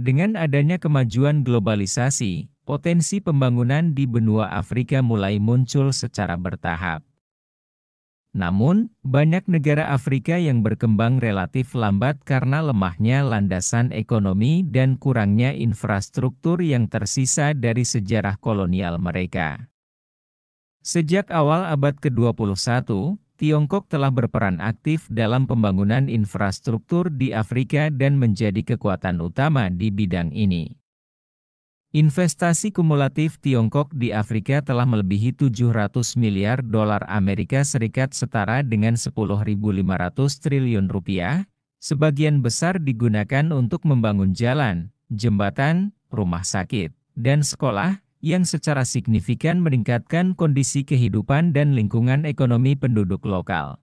Dengan adanya kemajuan globalisasi, potensi pembangunan di benua Afrika mulai muncul secara bertahap. Namun, banyak negara Afrika yang berkembang relatif lambat karena lemahnya landasan ekonomi dan kurangnya infrastruktur yang tersisa dari sejarah kolonial mereka. Sejak awal abad ke-21, Tiongkok telah berperan aktif dalam pembangunan infrastruktur di Afrika dan menjadi kekuatan utama di bidang ini. Investasi kumulatif Tiongkok di Afrika telah melebihi 700 miliar dolar Amerika Serikat setara dengan 10.500 triliun rupiah, sebagian besar digunakan untuk membangun jalan, jembatan, rumah sakit, dan sekolah, yang secara signifikan meningkatkan kondisi kehidupan dan lingkungan ekonomi penduduk lokal.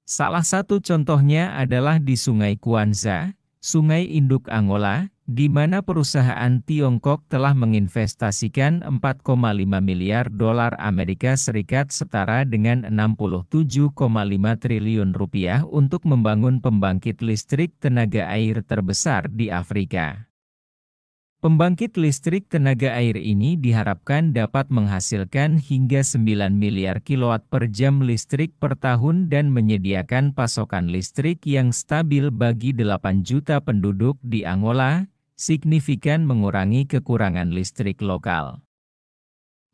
Salah satu contohnya adalah di Sungai Kwanza, sungai induk Angola, di mana perusahaan Tiongkok telah menginvestasikan 4,5 miliar dolar Amerika Serikat setara dengan 67,5 triliun rupiah untuk membangun pembangkit listrik tenaga air terbesar di Afrika. Pembangkit listrik tenaga air ini diharapkan dapat menghasilkan hingga 9 miliar kilowatt per jam listrik per tahun dan menyediakan pasokan listrik yang stabil bagi 8 juta penduduk di Angola, signifikan mengurangi kekurangan listrik lokal.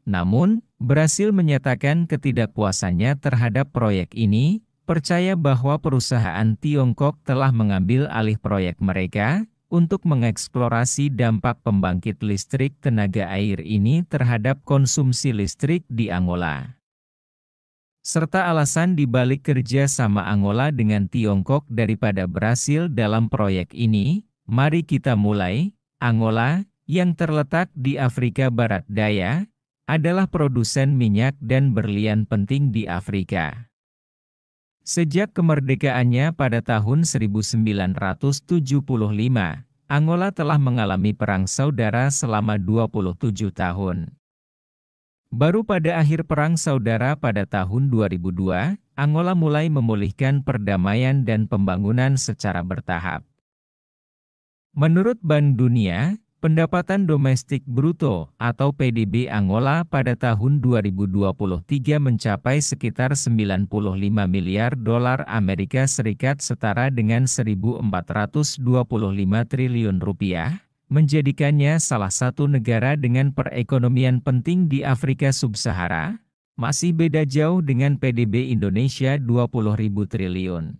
Namun, Brasil menyatakan ketidakpuasannya terhadap proyek ini, percaya bahwa perusahaan Tiongkok telah mengambil alih proyek mereka, untuk mengeksplorasi dampak pembangkit listrik tenaga air ini terhadap konsumsi listrik di Angola. Serta alasan dibalik kerja sama Angola dengan Tiongkok daripada Brasil dalam proyek ini, mari kita mulai. Angola, yang terletak di Afrika Barat Daya, adalah produsen minyak dan berlian penting di Afrika. Sejak kemerdekaannya pada tahun 1975, Angola telah mengalami perang saudara selama 27 tahun. Baru pada akhir perang saudara pada tahun 2002, Angola mulai memulihkan perdamaian dan pembangunan secara bertahap. Menurut Bank Dunia, pendapatan domestik bruto atau PDB Angola pada tahun 2023 mencapai sekitar 95 miliar dolar Amerika Serikat setara dengan 1.425 triliun rupiah, menjadikannya salah satu negara dengan perekonomian penting di Afrika Sub-Sahara, masih beda jauh dengan PDB Indonesia 20.000 triliun.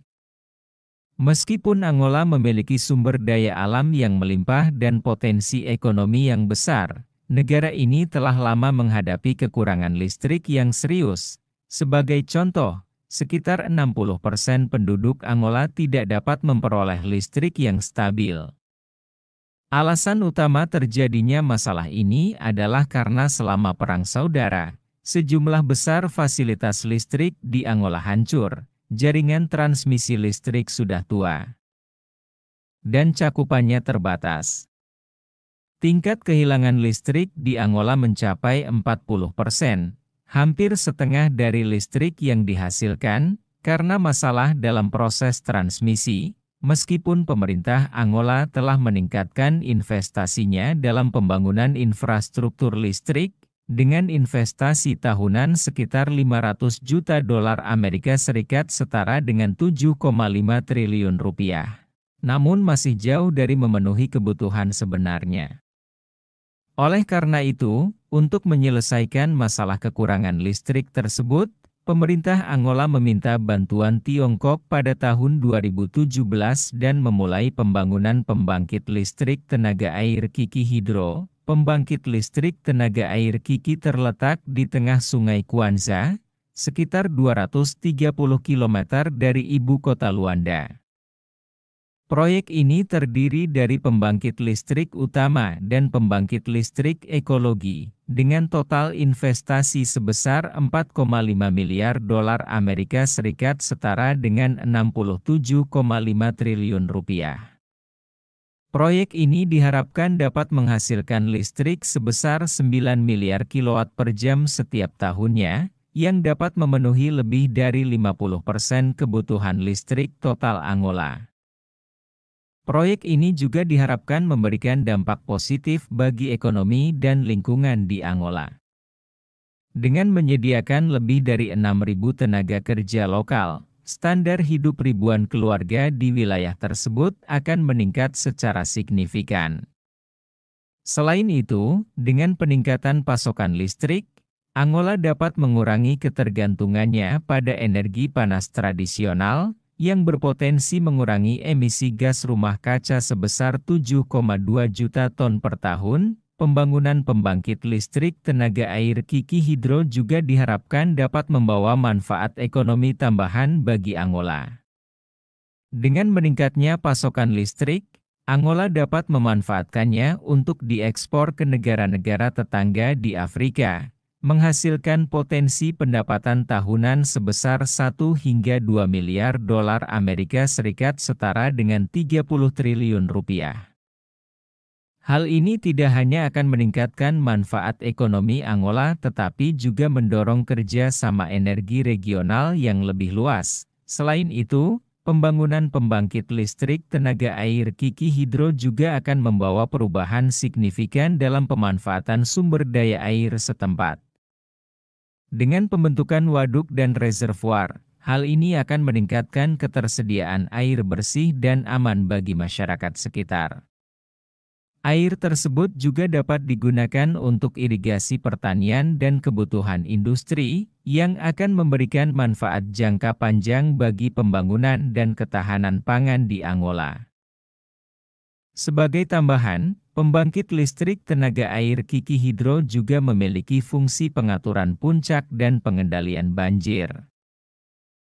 Meskipun Angola memiliki sumber daya alam yang melimpah dan potensi ekonomi yang besar, negara ini telah lama menghadapi kekurangan listrik yang serius. Sebagai contoh, sekitar 60% penduduk Angola tidak dapat memperoleh listrik yang stabil. Alasan utama terjadinya masalah ini adalah karena selama Perang Saudara, sejumlah besar fasilitas listrik di Angola hancur. Jaringan transmisi listrik sudah tua, dan cakupannya terbatas. Tingkat kehilangan listrik di Angola mencapai 40%, hampir setengah dari listrik yang dihasilkan, karena masalah dalam proses transmisi, meskipun pemerintah Angola telah meningkatkan investasinya dalam pembangunan infrastruktur listrik, dengan investasi tahunan sekitar 500 juta dolar Amerika Serikat setara dengan 7,5 triliun rupiah. Namun masih jauh dari memenuhi kebutuhan sebenarnya. Oleh karena itu, untuk menyelesaikan masalah kekurangan listrik tersebut, pemerintah Angola meminta bantuan Tiongkok pada tahun 2017 dan memulai pembangunan pembangkit listrik tenaga air Kiki Hidro. Pembangkit listrik tenaga air Kiki terletak di tengah Sungai Kwanza, sekitar 230 km dari ibu kota Luanda. Proyek ini terdiri dari pembangkit listrik utama dan pembangkit listrik ekologi, dengan total investasi sebesar 4,5 miliar dolar Amerika Serikat setara dengan 67,5 triliun rupiah. Proyek ini diharapkan dapat menghasilkan listrik sebesar 9 miliar kilowatt per jam setiap tahunnya, yang dapat memenuhi lebih dari 50% kebutuhan listrik total Angola. Proyek ini juga diharapkan memberikan dampak positif bagi ekonomi dan lingkungan di Angola. Dengan menyediakan lebih dari 6.000 tenaga kerja lokal, standar hidup ribuan keluarga di wilayah tersebut akan meningkat secara signifikan. Selain itu, dengan peningkatan pasokan listrik, Angola dapat mengurangi ketergantungannya pada energi panas tradisional, yang berpotensi mengurangi emisi gas rumah kaca sebesar 7,2 juta ton per tahun. Pembangunan pembangkit listrik tenaga air Kiki Hidro juga diharapkan dapat membawa manfaat ekonomi tambahan bagi Angola. Dengan meningkatnya pasokan listrik, Angola dapat memanfaatkannya untuk diekspor ke negara-negara tetangga di Afrika, menghasilkan potensi pendapatan tahunan sebesar 1 hingga 2 miliar dolar Amerika Serikat setara dengan 30 triliun rupiah. Hal ini tidak hanya akan meningkatkan manfaat ekonomi Angola tetapi juga mendorong kerja sama energi regional yang lebih luas. Selain itu, pembangunan pembangkit listrik tenaga air Kiki Hidro juga akan membawa perubahan signifikan dalam pemanfaatan sumber daya air setempat. Dengan pembentukan waduk dan reservoir, hal ini akan meningkatkan ketersediaan air bersih dan aman bagi masyarakat sekitar. Air tersebut juga dapat digunakan untuk irigasi pertanian dan kebutuhan industri, yang akan memberikan manfaat jangka panjang bagi pembangunan dan ketahanan pangan di Angola. Sebagai tambahan, pembangkit listrik tenaga air Kiki Hidro juga memiliki fungsi pengaturan puncak dan pengendalian banjir.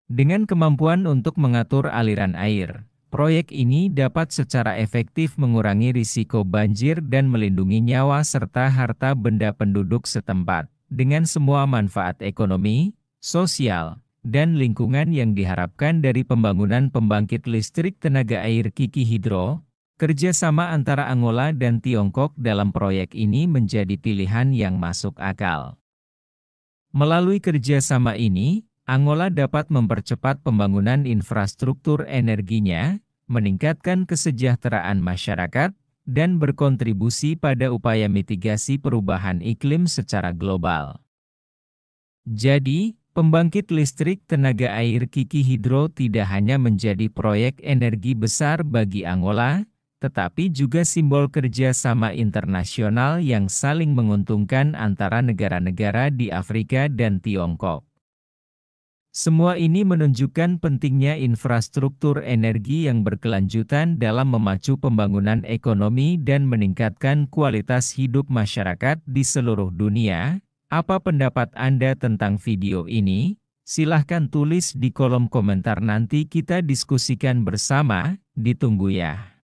Dengan kemampuan untuk mengatur aliran air, proyek ini dapat secara efektif mengurangi risiko banjir dan melindungi nyawa serta harta benda penduduk setempat, dengan semua manfaat ekonomi, sosial, dan lingkungan yang diharapkan dari pembangunan pembangkit listrik tenaga air Kiki Hidro. Kerjasama antara Angola dan Tiongkok dalam proyek ini menjadi pilihan yang masuk akal. Melalui kerjasama ini, Angola dapat mempercepat pembangunan infrastruktur energinya, meningkatkan kesejahteraan masyarakat, dan berkontribusi pada upaya mitigasi perubahan iklim secara global. Jadi, pembangkit listrik tenaga air Kiki Hidro tidak hanya menjadi proyek energi besar bagi Angola, tetapi juga simbol kerjasama internasional yang saling menguntungkan antara negara-negara di Afrika dan Tiongkok. Semua ini menunjukkan pentingnya infrastruktur energi yang berkelanjutan dalam memacu pembangunan ekonomi dan meningkatkan kualitas hidup masyarakat di seluruh dunia. Apa pendapat Anda tentang video ini? Silahkan tulis di kolom komentar, nanti kita diskusikan bersama. Ditunggu ya.